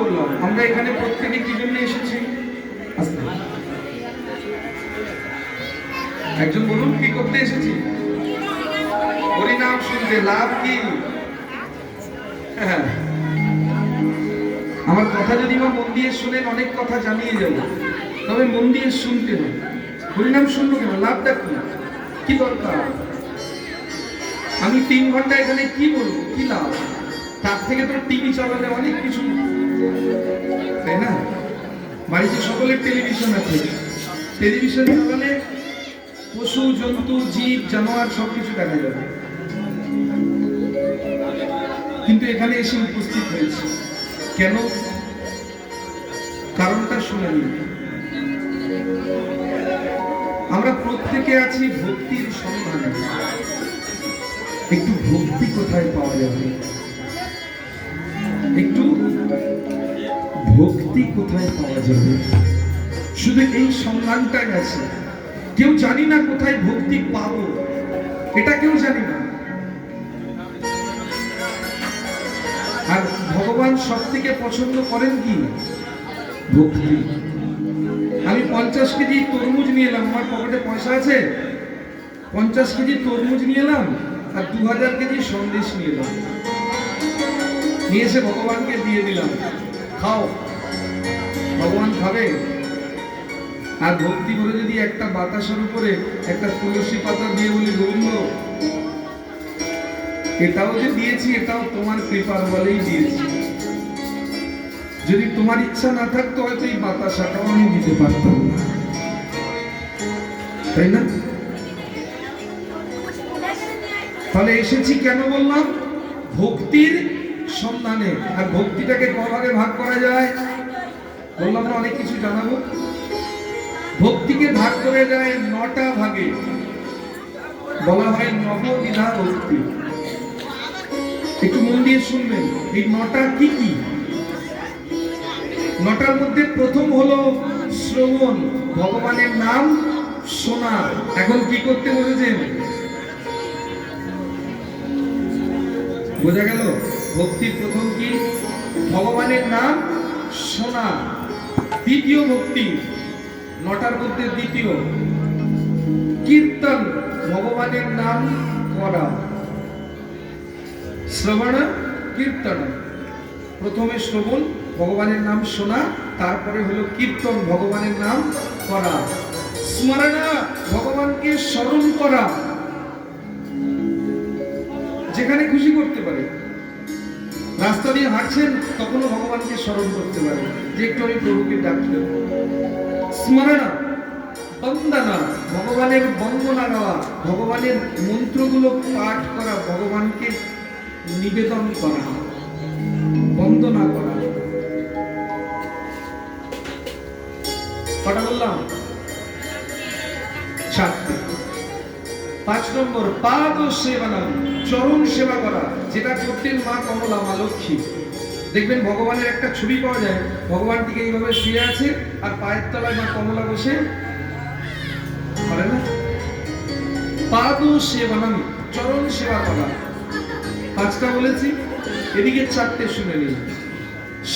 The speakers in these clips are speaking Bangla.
বললাম, আমরা এখানে প্রত্যেকে কি জন্য এসেছি? একজন বলুন, কি করতে এসেছি? হরিনাম শুনতে। লাভ কি? হ্যাঁ, আমার কথা যদি বা মন দিয়ে শুনেন, অনেক কথা জানিয়ে যাব, তবে মন দিয়ে শুনতে হবে। হরিনাম শুনবো কেন? লাভটা কি? কি দরকার? আমি 3 ঘন্টা এখানে কি বলবো, কি লাভ? তার থেকে তো টিভি চালালে অনেক কিছু, তাই না? বাড়িতে সকলের টেলিভিশন আছে, টেলিভিশন চালালে পশু জন্তু জীব জানোয়ার সবকিছু দেখা যাবে। কিন্তু এখানে এসে উপস্থিত হয়েছে কেন? কারণটা শুনে নিন। আমরা প্রত্যেকে আছি ভক্তির সন্ধানে। একটু ভক্তি কোথায় পাওয়া যাবে, একটু ভক্তি কোথায় পাওয়া যাবে, শুধু এই সন্ধানটা গেছে। কেউ জানি না কোথায় ভক্তি পাবো, এটা কেউ জানি না। আর ভগবান সব থেকে পছন্দ করেন কি? ভক্তি। আমি 50 কেজি তরমুজ নিয়ে এলাম, আমার পকেটে পয়সা আছে, 50 কেজি তরমুজ নিয়ে এলাম আর 2000 কেজি সন্দেশ নিয়ে এলাম, নিয়ে এসে ভগবানকে দিয়ে দিলাম, খাও। ভগবান খাবে? আর ভক্তি করে যদি একটা বাতাসের উপরে একটা তুলসী পাতা দিয়ে বলি, গোবিন্দ এটাও যে দিয়েছি, এটাও তোমার কৃপার বলেই দিয়েছি, যদি তোমার ইচ্ছা না থাকতো হয়তো এই বাতাসাটাও আমি দিতে পারতাম না, তাই না? তাহলে এসেছি কেন বললাম? ভক্তির সন্ধানে। আর ভক্তিটাকে কভাবে ভাগ করা যায় বললাম না, অনেক কিছু জানাবো। ভক্তিকে ভাগ করে যায় 9টা ভাগে, বলা হয় নববিধা ভক্তি। একটু মন দিয়ে শুনবেন, এই 9টা কি কি? 9টার মধ্যে প্রথম হলো শ্রবণ, ভগবানের নাম শোনা। এখন কি করতে বলেছেন? বোঝা গেল? ভক্তির প্রথম কি? ভগবানের নাম শোনা। দ্বিতীয় ভক্তি, 9টার মধ্যে দ্বিতীয় কীর্তন, ভগবানের নাম করা। শ্রবণ কীর্তন, প্রথমে শ্রবণ ভগবানের নাম শোনা, তারপরে হলো কীর্তন ভগবানের নাম করা। স্মরণ, ভগবানকে স্মরণ করা, যেখানে খুশি করতে পারে। রাস্তা দিয়ে হাঁটছেন তখনও ভগবানকে স্মরণ করতে পারে, যে একটু আমি প্রভুকে ডাকতে। স্মরণ, বন্দনা, ভগবানের বন্দনা গাওয়া, ভগবানের মন্ত্রগুলো পাঠ করা, ভগবানকে নিবেদন করা, বন্দনা করা। কটা বললাম? 4টে। 5 নম্বর পাদ সেবনম, চরণ সেবা করা, যেটা করতেন মা কমলা, মা লক্ষ্মী। দেখবেন ভগবানের একটা ছবি পাওয়া যায়, ভগবান ঠিক এইভাবে শুয়ে আছে আর পায়ের তলায় মা কমলা বসে করে না? পাদ সেবনম, চরণ সেবা করা। 5টা বলেছি, এদিকে 4টে শুনে নিন।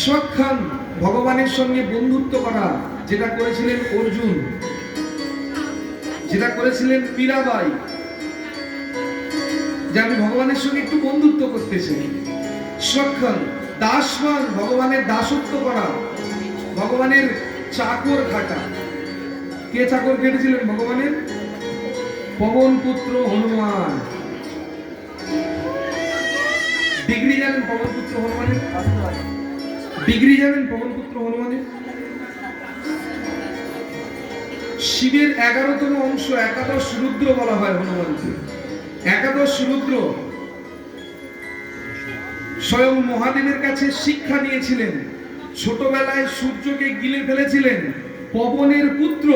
সখ্যান, ভগবানের সঙ্গে বন্ধুত্ব করা, যেটা করেছিলেন অর্জুন, যেটা করেছিলেন মীরাবাই, যে আমি ভগবানের সঙ্গে একটু বন্ধুত্ব করতে চাই। সখ্যান। দাসমান, ভগবানের দাসত্ব করা, ভগবানের চাকর খাটা। কে চাকর কেটেছিলেন ভগবানের? পবন পুত্র হনুমান। ডিগ্রি জানেন পবন পুত্র হনুমানের? ডিগ্রি জানেন পবন পুত্র হনুমানের? শিবের 11তম অংশ, একাদশ রুদ্র বলা হয় হনুমানকে। একাদশ রুদ্র স্বয়ং মহাদেবের কাছে শিক্ষা নিয়েছিলেন, ছোটবেলায় সূর্যকে গিলে ফেলেছিলেন, পবনের পুত্র,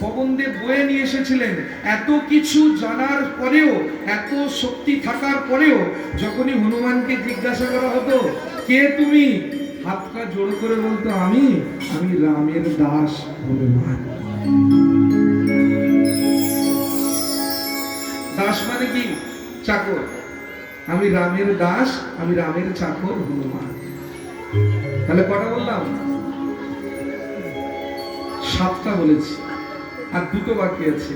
পবনদেব বয়ে নিয়ে এসেছিলেন। এত কিছু জানার পরেও, এত শক্তি থাকার পরেও, যখনই হনুমানকে জিজ্ঞাসা করা হতো কে তুমি, হাতটা জোড় করে বলতো আমি রামের দাস হনুমান। দাস মানে কি? চাকর। আমি রামের দাস, আমি রামের চাকর হনুমান। তাহলে কটা বললাম? 7টা বলেছি, আর 2টো বাকি আছে।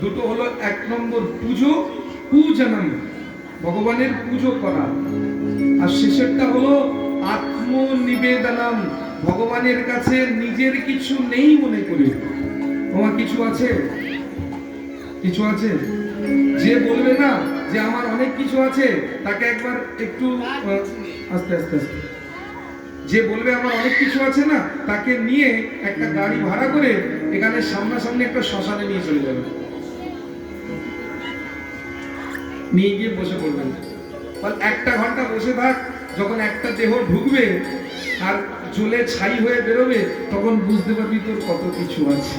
2টো হলো 1 নম্বর পুজো, পূজনম, ভগবানের পুজো করা, আর শেষেরটা হলো আত্মনিবেদনম, ভগবানের কাছে নিজের কিছু নেই মনে করি। তোমার কিছু আছে? কিছু আছে? যে বলবে না যে আমার অনেক কিছু আছে, তাকে একবার একটু আস্তে আস্তে আস্তে, যে বলবে আমার অনেক কিছু আছে না, তাকে নিয়ে একটা গাড়ি ভাড়া করে এখানে সামনাসামনি একটা শ্মশানে নিয়ে চলে যাবে, নিয়ে গিয়ে বসে পড়বেন। 1 ঘন্টা বসে থাক, যখন একটা দেহ ঢুকবে আর জ্বলে ছাই হয়ে বেরোবে, তখন বুঝতে পারবি তোর কত কিছু আছে।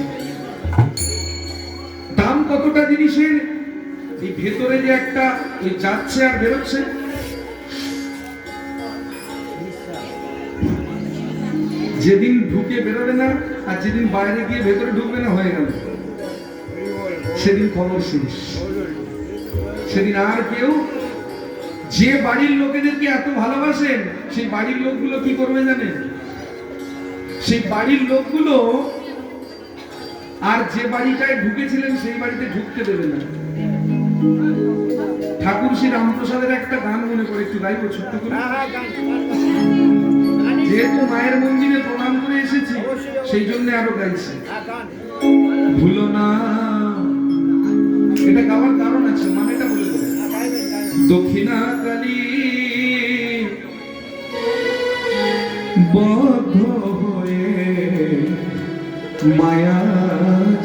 দাম কতটা জিনিসের, এই ভেতরে যে একটা ওই যাচ্ছে আর বেরোচ্ছে, যেদিন ঢুকে বেরোবে না আর যেদিন বাইরে গিয়ে ভেতরে ঢুকবে না, হয়ে গেল সেদিন খবর শেষ। সেদিন আর কেউ, যে বাড়ির লোকেদেরকে এত ভালোবাসেন, সেই বাড়ির লোকগুলো কি করবে জানেন? সেই বাড়ির লোকগুলো আর যে বাড়িটায় ঢুকেছিলেন সেই বাড়িতে ঢুকতে দেবে না। ঠাকুর শ্রী রামপ্রসাদের একটা গান মনে করে, একটু গাইবো ছোট্ট করে। যেহেতু মায়ের মন্দিরে প্রণাম করে এসেছি, সেই জন্য আরো গাইছি। ভুলো না, এটা গাওয়ার কারণ আছে, মানেটা বলে দেবো। দক্ষিণা কালী বদ্ধ হয়ে মায়া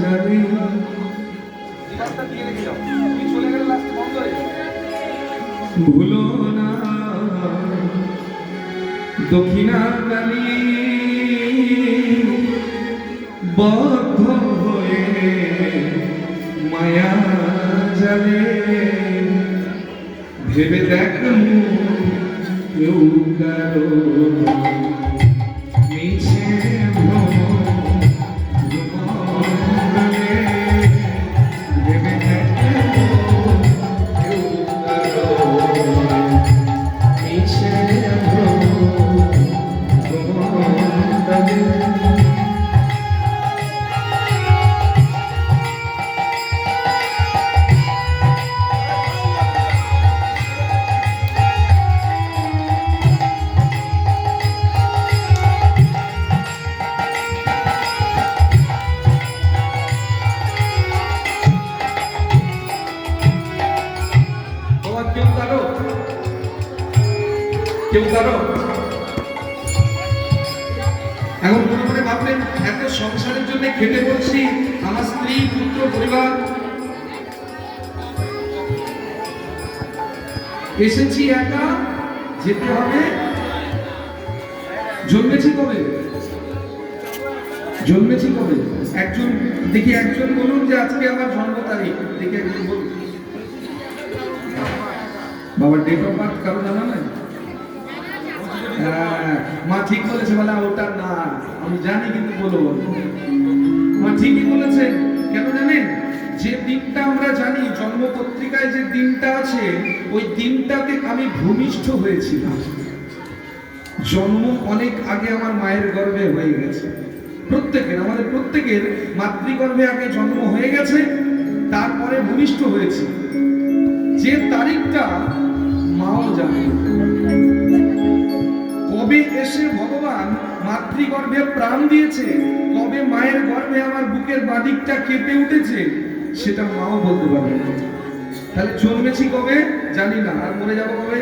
জানি, ভুলো না দক্ষিণা কালী বদ্ধ হয়ে মায়া জালে, ভেবে দেখ কেউ কারো মিছে ভ্রম, ভেবে দেখ কেউ কারো মিছে ভ্রম। কেউ কারো এখন মনে মনে ভাবলেন, এত সংসারের জন্য খেটে পড়ছি, আমার স্ত্রী পুত্র পরিবার, এসেছি একা, যেতে হবে। জন্মেছি কবে? জন্মেছি কবে? একজন দেখি, একজন বলুন যে আজকে আমার জন্ম তারিখ, দেখি একজন বলুন। বাবার ডেট অফ বার্থ কারো জানা নাই? মা ঠিক বলেছে, বলে ওটা না, আমি জানি কিন্তু বলবো। মা ঠিকই বলেছেন। কেন জানেন? যে দিনটা আমরা জানি, জন্ম পত্রিকায় যে দিনটা আছে, ওই দিনটাতে আমি ভূমিষ্ঠ হয়েছিলাম। জন্ম অনেক আগে আমার মায়ের গর্ভে হয়ে গেছে। প্রত্যেকের, আমাদের প্রত্যেকের মাতৃগর্ভে আগে জন্ম হয়ে গেছে, তারপরে ভূমিষ্ঠ হয়েছে। যে তারিখটা মাও জানে, কবে এসে ভগবান মাতৃগর্ভে প্রাণ দিয়েছে, কবে মায়ের গর্ভে আমার বুকের বাদিকটা কেঁপে উঠেছে, সেটা মাও বলতে পারবে না। তাহলে জন্মেছি কবে জানি না, আর মরে যাবো কবে?